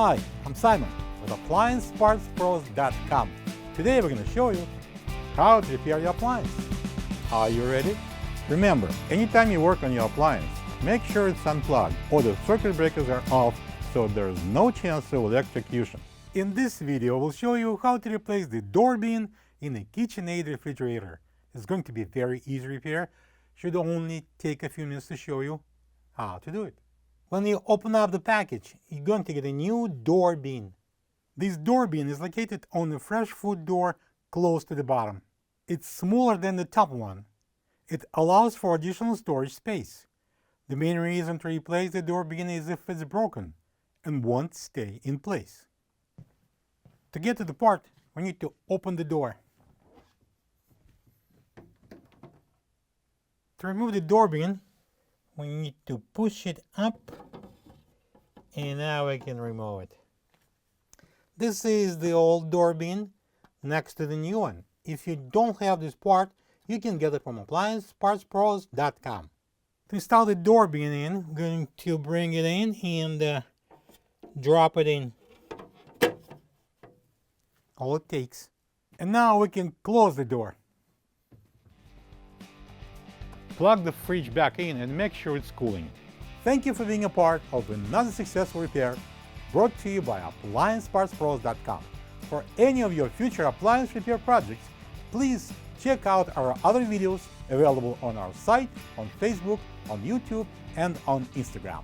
Hi, I'm Simon with AppliancePartsPros.com. Today we're going to show you how to repair your appliance. Are you ready? Remember, anytime you work on your appliance, make sure it's unplugged or the circuit breakers are off so there's no chance of electrocution. In this video, we'll show you how to replace the door bin in a KitchenAid refrigerator. It's going to be a very easy repair. Should only take a few minutes to show you how to do it. When you open up the package, you're going to get a new door bin. This door bin is located on the fresh food door close to the bottom. It's smaller than the top one. It allows for additional storage space. The main reason to replace the door bin is if it's broken and won't stay in place. To get to the part, we need to open the door. To remove the door bin, we need to push it up, and now we can remove it. This is the old door bin next to the new one. If you don't have this part, you can get it from AppliancePartsPros.com. To install the door bin in, I'm going to bring it in and drop it in. All it takes. And now we can close the door. Plug the fridge back in and make sure it's cooling. Thank you for being a part of another successful repair brought to you by AppliancePartsPros.com. For any of your future appliance repair projects, please check out our other videos available on our site, on Facebook, on YouTube, and on Instagram.